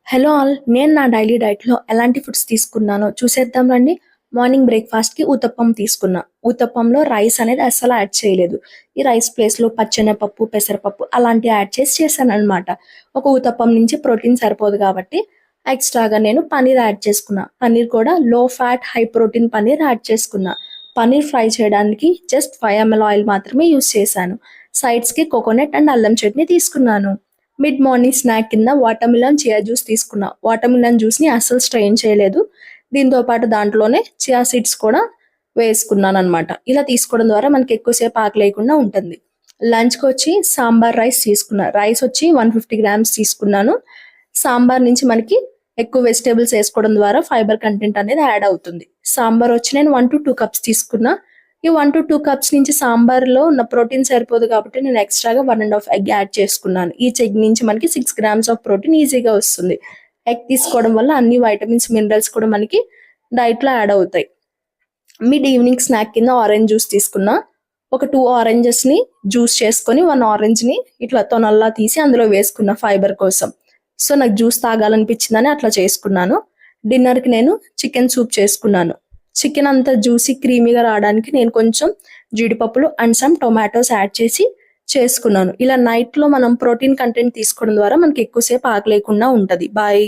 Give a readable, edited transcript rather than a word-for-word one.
Hello all, నేను నా daily డైట్‌లో ఎలాంటి ఫుడ్స్ తీసుకున్నానో చూసేద్దాం రండి. మార్నింగ్ బ్రేక్‌ఫాస్ట్‌కి ఊతప్పం తీసుకున్నా. ఊతప్పంలో రైస్ అనేది అస్సలు యాడ్ చేయలేదు. ఈ రైస్ ప్లేస్‌లో పచ్చెనపప్పు, పెసరపప్పు అలాంటివి యాడ్ చేశాననమాట. ఒక ఊతప్పం నుంచి ప్రోటీన్ సరిపోదు కాబట్టి ఎక్స్‌ట్రాగా నేను పన్నీర్ యాడ్ చేసుకున్నా. పన్నీర్ కూడా లో fat, high protein paneer add చేసుకున్నా. పన్నీర్ ఫ్రై చేయడానికి జస్ట్ 5 ml ఆయిల్ మాత్రమే యూజ్ చేశాను. సైడ్స్‌కి కోకోనట్ అండ్ అల్లం చట్నీ తీసుకున్నాను. మిడ్ మార్నింగ్ స్నాక్ కింద వాటర్ మిలన్ చియా జ్యూస్ తీసుకున్నా. వాటర్ మిలన్ జ్యూస్ని అస్సలు స్ట్రెయిన్ చేయలేదు. దీంతో పాటు దాంట్లోనే చియా సీడ్స్ కూడా వేసుకున్నాను అనమాట. ఇలా తీసుకోవడం ద్వారా మనకి ఎక్కువసేపు ఆకలి లేకుండా ఉంటుంది. లంచ్కి వచ్చి సాంబార్ రైస్ తీసుకున్నా. రైస్ వచ్చి 150 గ్రామ్స్ తీసుకున్నాను. సాంబార్ నుంచి మనకి ఎక్కువ వెజిటేబుల్స్ వేసుకోవడం ద్వారా ఫైబర్ కంటెంట్ అనేది యాడ్ అవుతుంది. సాంబార్ వచ్చి నేను 1 to 2 కప్స్ తీసుకున్నా. ఈ 1 to 2 కప్స్ నుంచి సాంబార్లో ఉన్న ప్రోటీన్ సరిపోదు కాబట్టి నేను ఎక్స్ట్రాగా 1.5 ఎగ్ యాడ్ చేసుకున్నాను. ఈ ఎగ్ నుంచి మనకి 6 గ్రామ్స్ ఆఫ్ ప్రోటీన్ ఈజీగా వస్తుంది. ఎగ్ తీసుకోవడం వల్ల అన్ని వైటమిన్స్, మినరల్స్ కూడా మనకి డైట్లో యాడ్ అవుతాయి. మిడ్ ఈవినింగ్ స్నాక్ కింద ఆరెంజ్ జ్యూస్ తీసుకున్నా. ఒక 2 ఆరెంజెస్ని జ్యూస్ చేసుకొని 1 ఆరెంజ్ని ఇట్లా తొనల్లా తీసి అందులో వేసుకున్నా ఫైబర్ కోసం. సో నాకు జ్యూస్ తాగాలనిపించిందని అట్లా చేసుకున్నాను. డిన్నర్కి నేను చికెన్ సూప్ చేసుకున్నాను. చికెన్ అంతా జ్యూసీ క్రీమీగా రావడానికి నేను కొంచెం జీడిపప్పులు అండ్ సమ్ టొమాటోస్ యాడ్ చేసి చేసుకున్నాను. ఇలా నైట్లో మనం ప్రోటీన్ కంటెంట్ తీసుకోవడం ద్వారా మనకి ఎక్కువసేపు ఆకలి లేకుండా ఉంటుంది. బాయ్.